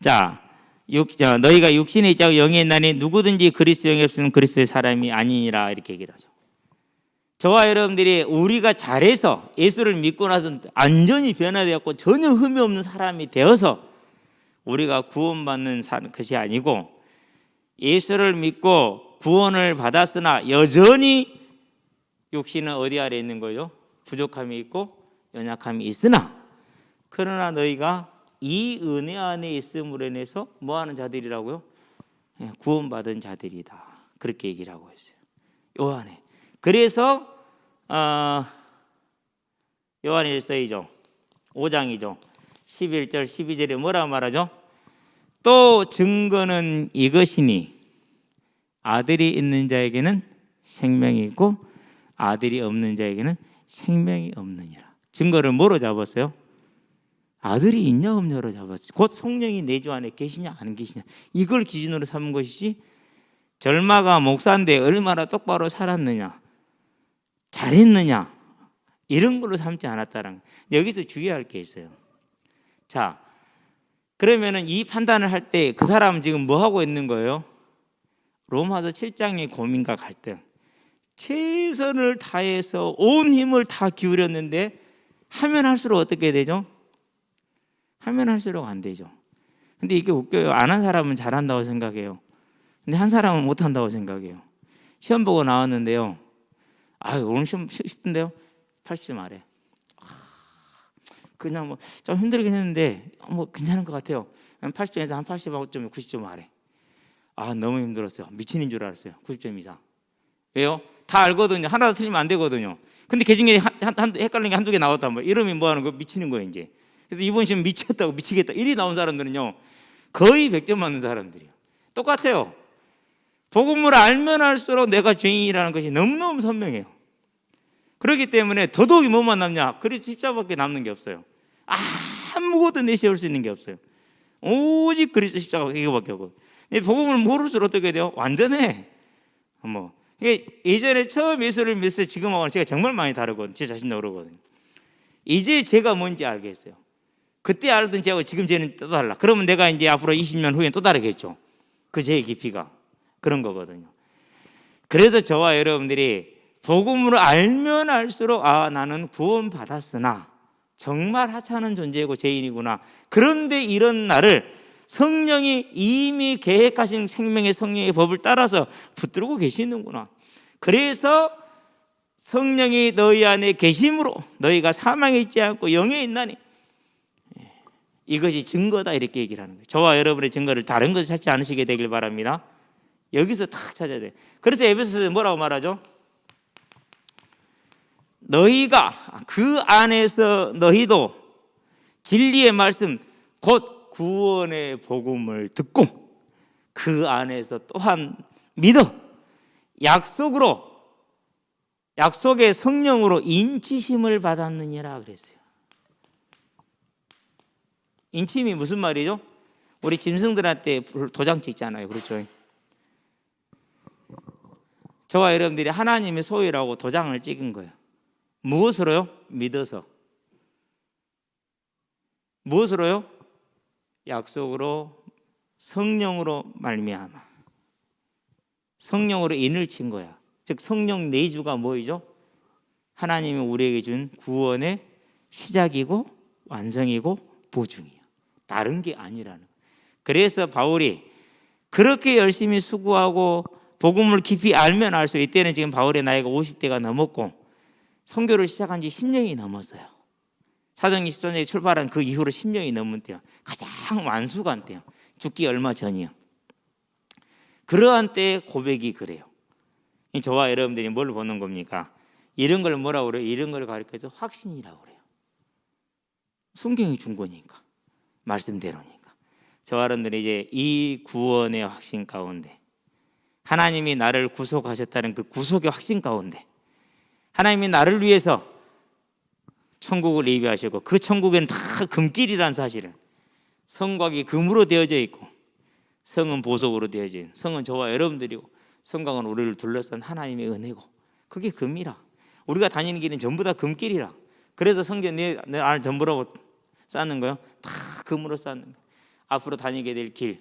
자, 너희가 육신에 있자고 영에 있나니 누구든지 그리스도 영에 없으면 그리스도의 사람이 아니니라 이렇게 얘기를 하죠. 저와 여러분들이 우리가 잘해서 예수를 믿고 나서 완전히 변화되었고 전혀 흠이 없는 사람이 되어서 우리가 구원받는 것이 아니고 예수를 믿고 구원을 받았으나 여전히 육신은 어디 아래 있는 거예요? 부족함이 있고 연약함이 있으나 그러나 너희가 이 은혜 안에 있음으로 인해서 뭐하는 자들이라고요? 구원받은 자들이다 그렇게 얘기를 하고 있어요. 요 안에. 그래서 요한일서이죠 5장이죠 11절 12절에 뭐라고 말하죠? 또 증거는 이것이니 아들이 있는 자에게는 생명이 있고 아들이 없는 자에게는 생명이 없느니라. 증거를 뭐로 잡았어요? 아들이 있냐 없냐로 잡았어요. 곧 성령이 내주 안에 계시냐 안 계시냐 이걸 기준으로 삼은 것이지 절마가 목사인데 얼마나 똑바로 살았느냐 잘했느냐 이런 걸로 삼지 않았다는 거예요. 여기서 주의할 게 있어요. 자, 그러면은 이 판단을 할 때 그 사람은 지금 뭐 하고 있는 거예요? 로마서 7장의 고민과 갈등. 최선을 다해서 온 힘을 다 기울였는데 하면 할수록 어떻게 되죠? 하면 할수록 안 되죠. 근데 이게 웃겨요. 안 한 사람은 잘한다고 생각해요. 근데 한 사람은 못한다고 생각해요. 시험 보고 나왔는데요. 오늘 시험 쉽던데요? 80점 아래. 그냥 뭐 좀 힘들긴 했는데 뭐 괜찮은 것 같아요. 80점에서 한 85점, 90점 아래. 너무 힘들었어요. 미친인 줄 알았어요. 90점 이상. 왜요? 다 알거든요. 하나도 틀리면 안 되거든요. 근데 그 중에 헷갈리는 게 한두 개 나왔단 말이에요. 이러면 뭐 하는 거? 미치는 거예요, 이제. 그래서 이번 시험 미치겠다고 미치겠다. 1위 나온 사람들은요, 거의 100점 맞는 사람들이에요. 똑같아요. 복음을 알면 알수록 내가 죄인이라는 것이 너무너무 선명해요. 그렇기 때문에 더더욱이 뭐만 남냐? 그리스도 십자가밖에 남는 게 없어요. 아무것도 내세울 수 있는 게 없어요. 오직 그리스도 십자가 이거밖에 없고. 복음을 모를수록 어떻게 돼요? 완전해. 이게 예전에 처음 예수를 믿을 때 지금하고는 제가 정말 많이 다르거든요. 제 자신도 그러거든요. 이제 제가 뭔지 알겠어요. 그때 알던 제하고 지금 쟤는 또 달라. 그러면 내가 이제 앞으로 20년 후엔 또 다르겠죠. 그 죄의 깊이가 그런 거거든요. 그래서 저와 여러분들이 복음으로 알면 알수록 나는 구원 받았으나 정말 하찮은 존재이고 죄인이구나. 그런데 이런 나를 성령이 이미 계획하신 생명의 성령의 법을 따라서 붙들고 계시는구나. 그래서 성령이 너희 안에 계심으로 너희가 사망에 있지 않고 영에 있나니 이것이 증거다, 이렇게 얘기를 하는 거예요. 저와 여러분의 증거를 다른 것을 찾지 않으시게 되길 바랍니다. 여기서 딱 찾아야 돼요. 그래서 에베소서에 뭐라고 말하죠? 너희가 그 안에서 너희도 진리의 말씀 곧 구원의 복음을 듣고 그 안에서 또한 믿어 약속의 성령으로 인치심을 받았느니라 그랬어요. 인침이 무슨 말이죠? 우리 짐승들한테 도장 찍잖아요. 그렇죠? 저와 여러분들이 하나님의 소유라고 도장을 찍은 거예요. 무엇으로요? 믿어서. 무엇으로요? 약속으로, 성령으로 말미암아. 성령으로 인을 친 거야. 즉 성령 내주가 뭐이죠? 하나님이 우리에게 준 구원의 시작이고 완성이고 보증이에요. 다른 게 아니라는 거예요. 그래서 바울이 그렇게 열심히 수고하고 복음을 깊이 알면 알수록, 이때는 지금 바울의 나이가 50대가 넘었고 선교를 시작한 지 10년이 넘었어요. 사도행전 10장에 출발한 그 이후로 10년이 넘은 때요. 가장 완수간 때요. 죽기 얼마 전이요. 그러한 때의 고백이 그래요. 저와 여러분들이 뭘 보는 겁니까? 이런 걸 뭐라고 그래요? 이런 걸 가리켜서 확신이라고 그래요. 성경이 준 거니까, 말씀대로니까. 저와 여러분들이 이제 이 구원의 확신 가운데, 하나님이 나를 구속하셨다는 그 구속의 확신 가운데, 하나님이 나를 위해서 천국을 예비하시고 그 천국에는 다 금길이라는 사실을, 성곽이 금으로 되어져 있고 성은 보석으로 되어진, 성은 저와 여러분들이고 성곽은 우리를 둘러싼 하나님의 은혜고, 그게 금이라. 우리가 다니는 길은 전부 다 금길이라. 그래서 성전 내 안을 덤브라고 쌓는 거요. 다 금으로 쌓는 거예요. 앞으로 다니게 될 길,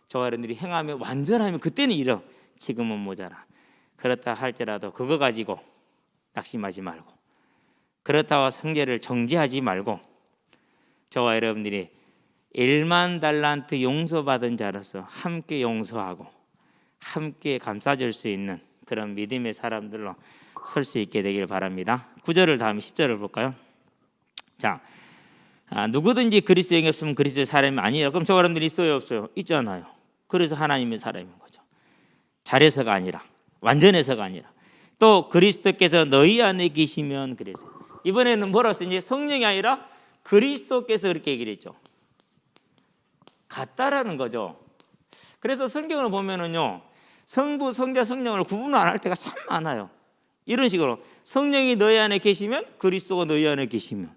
저와 여러분들이 행하며 완전하면 그때는 이뤄. 지금은 모자라. 그렇다 할지라도 그거 가지고 낙심하지 말고, 그렇다고 성제를 정지하지 말고, 저와 여러분들이 1만 달란트 용서받은 자로서 함께 용서하고 함께 감싸줄 수 있는 그런 믿음의 사람들로 설 수 있게 되길 바랍니다. 9절을 다음에 10절을 볼까요? 자, 누구든지 그리스도에 없으면 그리스도의 사람이 아니라. 그럼 저와 여러분들이 있어요, 없어요? 있잖아요. 그래서 하나님의 사람인 거죠. 잘해서가 아니라, 완전해서가 아니라. 또 그리스도께서 너희 안에 계시면, 그래서 이번에는 뭐라고 했어요? 성령이 아니라 그리스도께서 그렇게 얘기를 했죠. 같다라는 거죠. 그래서 성경을 보면은요, 성부, 성자, 성령을 구분 안 할 때가 참 많아요. 이런 식으로 성령이 너희 안에 계시면 그리스도가 너희 안에 계시면,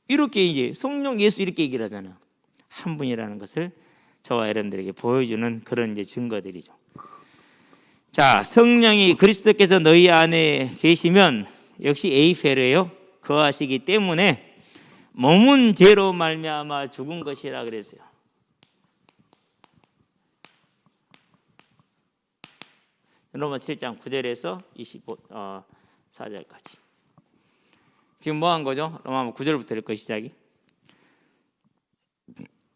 이렇게 이제 성령, 예수 이렇게 얘기를 하잖아요. 한 분이라는 것을 저와 여러분들에게 보여주는 그런 이제 증거들이죠. 자, 성령이, 그리스도께서 너희 안에 계시면 역시 에이페르예요. 거하시기 때문에 몸은 죄로 말미암아 죽은 것이라 그랬어요. 로마서 7장 9절에서 24절까지. 지금 뭐 한 거죠? 로마 9절부터 읽고 시작이.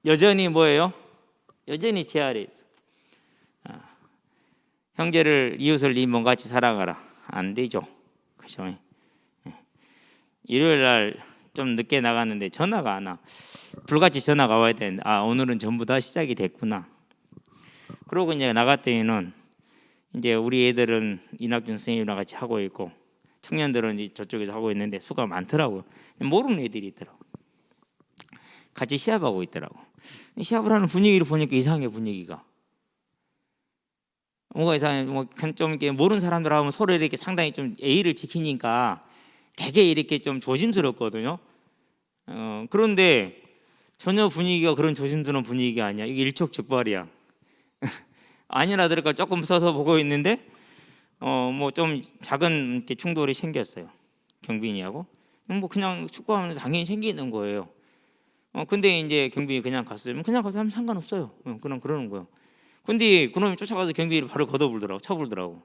여전히 뭐예요? 여전히 죄 아래 있어. 형제를 이웃을 네 몸같이 사랑하라. 안 되죠. 그렇죠? 일요일 날 좀 늦게 나갔는데 전화가 안 와. 불같이 전화가 와야 되는데 오늘은 전부 다 시작이 됐구나. 그러고 이제 나갔더니는 이제 우리 애들은 이낙준 선생님이랑 같이 하고 있고 청년들은 저쪽에서 하고 있는데 수가 많더라고요. 모르는 애들이 있더라고. 같이 시합하고 있더라고. 시합을 하는 분위기를 보니까 이상해. 분위기가 뭐가 이상해. 좀 이렇게 모르는 사람들 하면 서로 이렇게 상당히 좀 예의를 지키니까 되게 이렇게 좀 조심스럽거든요. 그런데 전혀 분위기가 그런 조심스러운 분위기가 아니야. 이게 일촉즉발이야. 아니나 들을까 조금 서서 보고 있는데 뭐 좀 작은 이렇게 충돌이 생겼어요. 경빈이하고 뭐 그냥 축구하면 당연히 생기는 거예요. 근데 이제 경빈이 그냥 갔어요. 그냥 가서 하면 상관없어요. 그냥 그러는 거예요. 근데 그놈이 쫓아가서 경빈이를 바로 걷어불더라고, 쳐불더라고.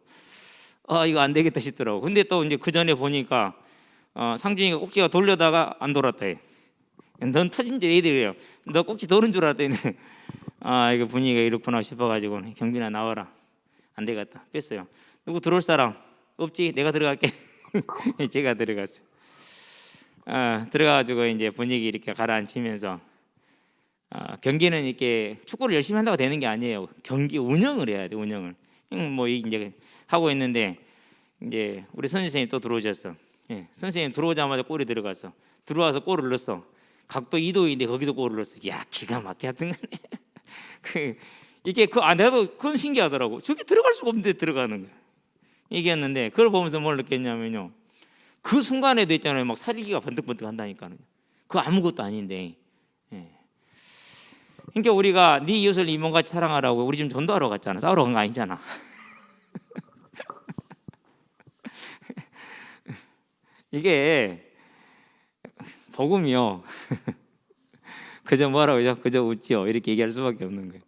이거 안 되겠다 싶더라고. 근데 또 이제 그 전에 보니까 상준이가 꼭지가 돌려다가 안 돌았다 해. 넌 터진 줄 애들이에요. 너 꼭지 도는 줄 알았더니 이거 분위기가 이렇구나 싶어가지고 경빈아 나와라. 안 되겠다. 뺐어요. 누구 들어올 사람 없지? 내가 들어갈게. 제가 들어갔어요. 들어가가지고 이제 분위기 이렇게 가라앉히면서 경기는 이렇게 축구를 열심히 한다고 되는 게 아니에요. 경기 운영을 해야 돼. 운영을. 뭐 이제 하고 있는데 이제 우리 선생님 또 들어오셨어. 선생님 들어오자마자 골이 들어갔어. 들어와서 골을 넣었어. 각도 2도인데 거기서 골을 넣었어. 야, 기가 막혀 하여튼 이게 나도 그건 신기하더라고. 저게 들어갈 수가 없는데 들어가는 거야. 이겼는데 그걸 보면서 뭘 느꼈냐면요. 그 순간에도 있잖아요. 막 살기가 번뜩번뜩 한다니까요. 그거 아무것도 아닌데. 그러니까 우리가 네 이웃을 네 몸같이 사랑하라고 우리 지금 전도하러 갔잖아. 싸우러 간 거 아니잖아. 이게 복음이요. 그저 뭐라고요? 그저 웃지요. 이렇게 얘기할 수밖에 없는 거예요.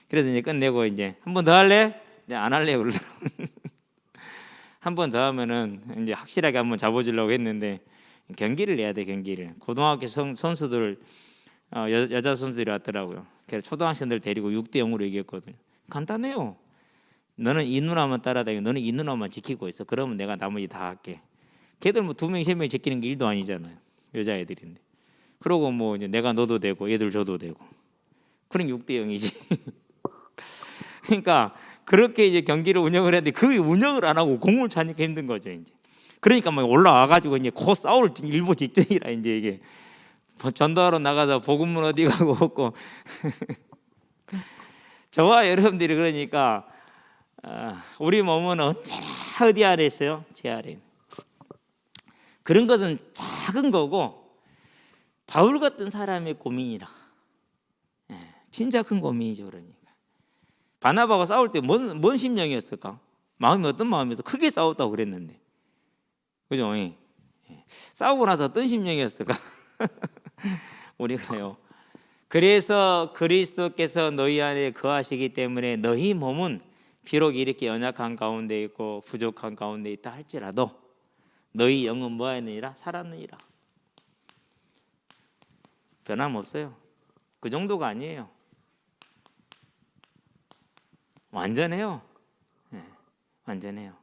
그래서 이제 끝내고 이제 한 번 더 할래? 네, 안 할래 그러더라고. 한 번 더 하면은 이제 확실하게 한번 잡아주려고 했는데 경기를 해야 돼. 경기를. 고등학교 선수들 여자 선수들이 왔더라고요. 그래서 초등학생들 데리고 6대0으로 이겼거든요. 간단해요. 너는 이 누나만 따라다니고 너는 이 누나만 지키고 있어. 그러면 내가 나머지 다 할게. 걔들 뭐 2명, 3명 지키는 게 1도 아니잖아요. 여자애들인데. 그러고 뭐 이제 내가 넣어도 되고 애들 줘도 되고. 그럼 6대0이지. 그러니까 그렇게 이제 경기를 운영을 했는데 그 운영을 안 하고 공을 차니까 힘든 거죠. 이제. 그러니까 막 올라와가지고 이제 곧 싸울 일보 직전이라 이제 이게 전도하러 나가서 복음문 어디 가고 없고. 저와 여러분들이 그러니까 우리 몸은 언제나 어디 아래 있어요? 제 아래. 그런 것은 작은 거고 바울 같은 사람의 고민이라. 진짜 큰 고민이죠. 그러니까 바나바가 싸울 때 뭔 심령이었을까? 마음이 어떤 마음이었어? 크게 싸웠다고 그랬는데, 그죠? 싸우고 나서 어떤 심령이었을까? 우리가요. 그래서 그리스도께서 너희 안에 거하시기 때문에 너희 몸은 비록 이렇게 연약한 가운데 있고 부족한 가운데 있다 할지라도 너희 영은 뭐하느니라? 살았느니라. 변함없어요. 그 정도가 아니에요. 완전해요. 완전해요.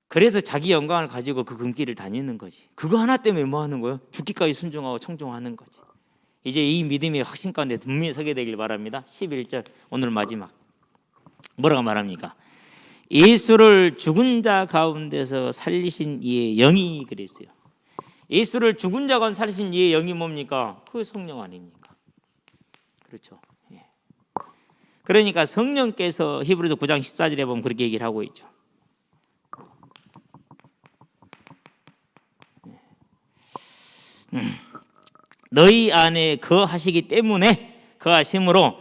그래서 자기 영광을 가지고 그 금길을 다니는 거지. 그거 하나 때문에 뭐 하는 거예요? 죽기까지 순종하고 청종하는 거지. 이제 이 믿음의 확신 가운데 분명히 서게 되길 바랍니다. 11절 오늘 마지막 뭐라고 말합니까? 예수를 죽은 자 가운데서 살리신 이의 영이 그랬어요. 예수를 죽은 자 가운데 살리신 이의 영이 뭡니까? 그 성령 아닙니까? 그렇죠. 그러니까 성령께서 히브리서 9장 14절에 보면 그렇게 얘기를 하고 있죠. 너희 안에 거하시기 때문에 거하심으로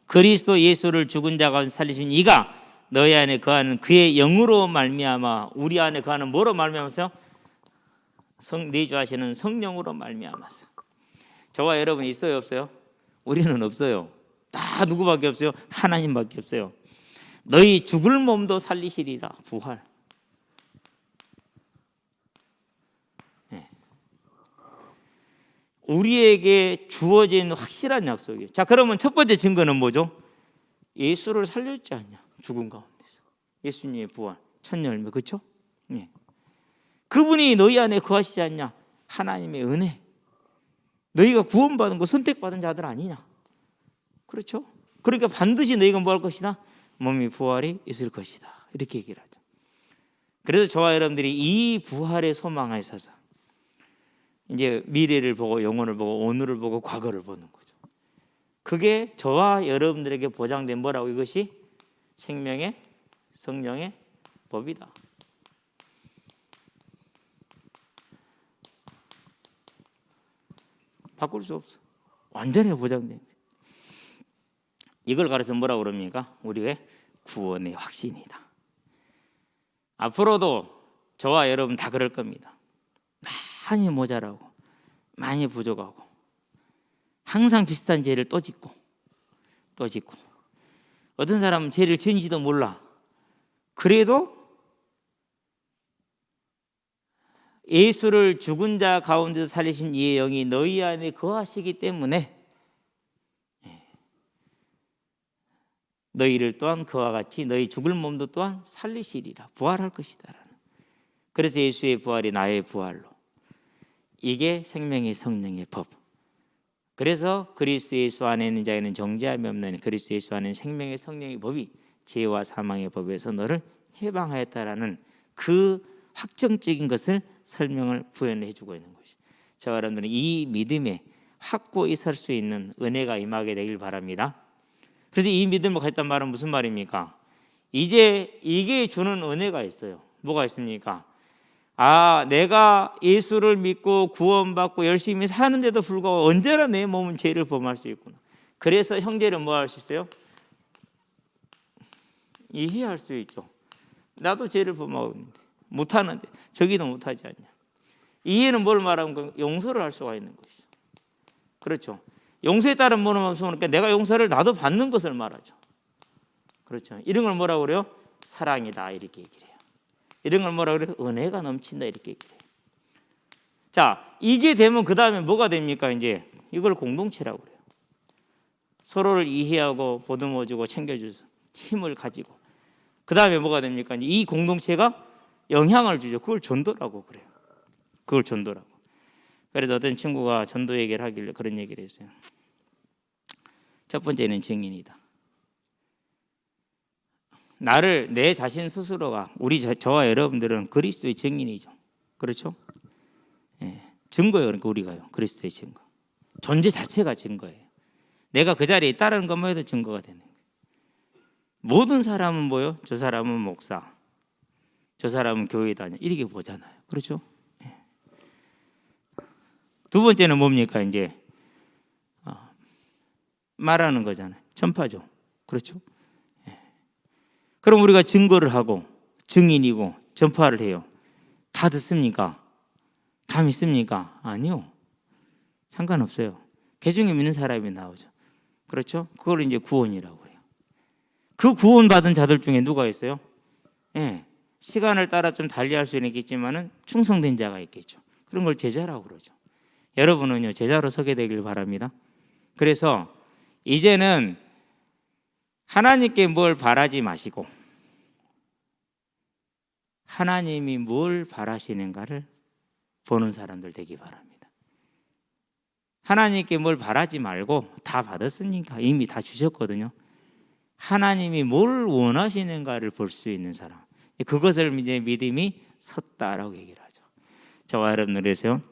그리스도 예수를 죽은 자 가운데 살리신 이가 너희 안에 거하는 그의 영으로 말미암아 우리 안에 거하는 뭐로 말미암아서 내주하시는 성령으로 말미암아서. 저와 여러분 있어요 없어요? 우리는 없어요. 다 누구밖에 없어요? 하나님밖에 없어요. 너희 죽을 몸도 살리시리라. 부활. 네. 우리에게 주어진 확실한 약속이에요. 자, 그러면 첫 번째 증거는 뭐죠? 예수를 살렸지 않냐? 죽은 가운데서 예수님의 부활, 첫 열매, 그렇죠? 네. 그분이 너희 안에 거하시지 않냐? 하나님의 은혜. 너희가 구원받은 거 선택받은 자들 아니냐? 그렇죠? 그러니까 반드시 너희가 뭐 할 것이다? 몸이 부활이 있을 것이다. 이렇게 얘기를 하죠. 그래서 저와 여러분들이 이 부활의 소망에 있어서 이제 미래를 보고 영혼을 보고 오늘을 보고 과거를 보는 거죠. 그게 저와 여러분들에게 보장된 뭐라고? 이것이 생명의 성령의 법이다. 바꿀 수 없어. 완전히 보장된 거예요. 이걸 가르쳐 뭐라고 그럽니까? 우리의 구원의 확신이다. 앞으로도 저와 여러분 다 그럴 겁니다. 많이 모자라고 많이 부족하고 항상 비슷한 죄를 또 짓고 또 짓고, 어떤 사람은 죄를 지은지도 몰라. 그래도 예수를 죽은 자 가운데서 살리신 이의 영이 너희 안에 거하시기 때문에 너희를 또한 그와 같이 너희 죽을 몸도 또한 살리시리라. 부활할 것이다. 그래서 예수의 부활이 나의 부활로. 이게 생명의 성령의 법. 그래서 그리스도 예수 안에 있는 자에는 정죄함이 없나니 그리스도 예수 안에 생명의 성령의 법이 죄와 사망의 법에서 너를 해방하였다라는 그 확정적인 것을 설명을 부연해 주고 있는 것이죠. 저와 여러분들은 이 믿음에 확고히 설 수 있는 은혜가 임하게 되길 바랍니다. 그래서 이 믿음을 갖겠다는 말은 무슨 말입니까? 이제 이게 주는 은혜가 있어요. 뭐가 있습니까? 내가 예수를 믿고 구원받고 열심히 사는데도 불구하고 언제나 내 몸은 죄를 범할 수 있구나. 그래서 형제는 뭐 할 수 있어요? 이해할 수 있죠. 나도 죄를 범하고 있는데 못하는데 저기도 못하지 않냐. 이해는 뭘 말하는 건 용서를 할 수가 있는 것이죠. 그렇죠. 용서에 따른 뭐는 없으니까 내가 용서를 나도 받는 것을 말하죠. 그렇죠. 이런 걸 뭐라고 그래요? 사랑이다 이렇게 얘기를 해요. 이런 걸 뭐라고 그래요? 은혜가 넘친다 이렇게 얘기를 해요. 자, 이게 되면 그 다음에 뭐가 됩니까? 이제 이걸 공동체라고 그래요. 서로를 이해하고 보듬어주고 챙겨주서 힘을 가지고 그 다음에 뭐가 됩니까? 이제 이 공동체가 영향을 주죠. 그걸 전도라고 그래요. 그걸 전도라고. 그래서 어떤 친구가 전도 얘기를 하길래 그런 얘기를 했어요. 첫 번째는 증인이다. 내 자신 스스로가 저와 여러분들은 그리스도의 증인이죠. 그렇죠? 예, 증거예요. 그러니까 우리가요. 그리스도의 증거. 존재 자체가 증거예요. 내가 그 자리에 있다는 것만 해도 증거가 되는 거예요. 모든 사람은 뭐요? 저 사람은 목사, 저 사람은 교회 다녀 이렇게 보잖아요. 그렇죠? 예. 두 번째는 뭡니까? 이제 말하는 거잖아요. 전파죠. 그렇죠? 예. 그럼 우리가 증거를 하고 증인이고 전파를 해요. 다 듣습니까? 다 믿습니까? 아니요. 상관없어요. 개중에 믿는 사람이 나오죠. 그렇죠? 그걸 이제 구원이라고 해요. 그 구원받은 자들 중에 누가 있어요? 예. 시간을 따라 좀 달리할 수는 있겠지만은 충성된 자가 있겠죠. 그런 걸 제자라고 그러죠. 여러분은요, 제자로 서게 되길 바랍니다. 그래서 이제는 하나님께 뭘 바라지 마시고 하나님이 뭘 바라시는가를 보는 사람들 되기 바랍니다. 하나님께 뭘 바라지 말고 다 받았으니까 이미 다 주셨거든요. 하나님이 뭘 원하시는가를 볼 수 있는 사람, 그것을 이제 믿음이 섰다라고 얘기를 하죠. 저와 여러분들 그래서요,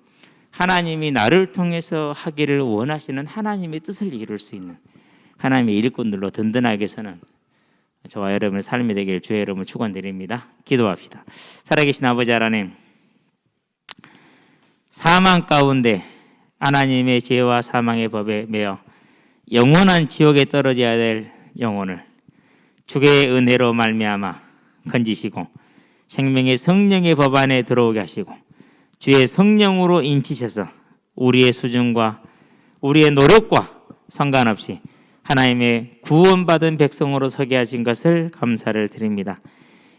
하나님이 나를 통해서 하기를 원하시는 하나님의 뜻을 이룰 수 있는 하나님의 일꾼들로 든든하게 서는 저와 여러분의 삶이 되기를 주의 이름으로 축원드립니다. 기도합시다. 살아계신 아버지 하나님, 사망 가운데 하나님의 죄와 사망의 법에 매여 영원한 지옥에 떨어져야 될 영혼을 주의 은혜로 말미암아 건지시고 생명의 성령의 법 안에 들어오게 하시고 주의 성령으로 인치셔서 우리의 수준과 우리의 노력과 상관없이 하나님의 구원받은 백성으로 서게 하신 것을 감사를 드립니다.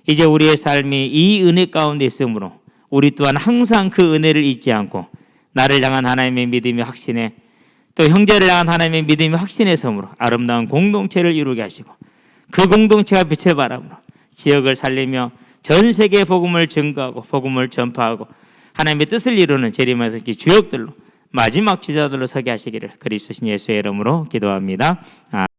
이제 우리의 삶이 이 은혜 가운데 있으므로 우리 또한 항상 그 은혜를 잊지 않고 나를 향한 하나님의 믿음의 확신에 또 형제를 향한 하나님의 믿음의 확신의 섬으로 아름다운 공동체를 이루게 하시고 그 공동체가 빛을 발함으로 지역을 살리며 전 세계에 복음을 증거하고 복음을 전파하고 하나님의 뜻을 이루는 재림하신 주역들로 마지막 주자들로 서게 하시기를 그리스도 예수의 이름으로 기도합니다.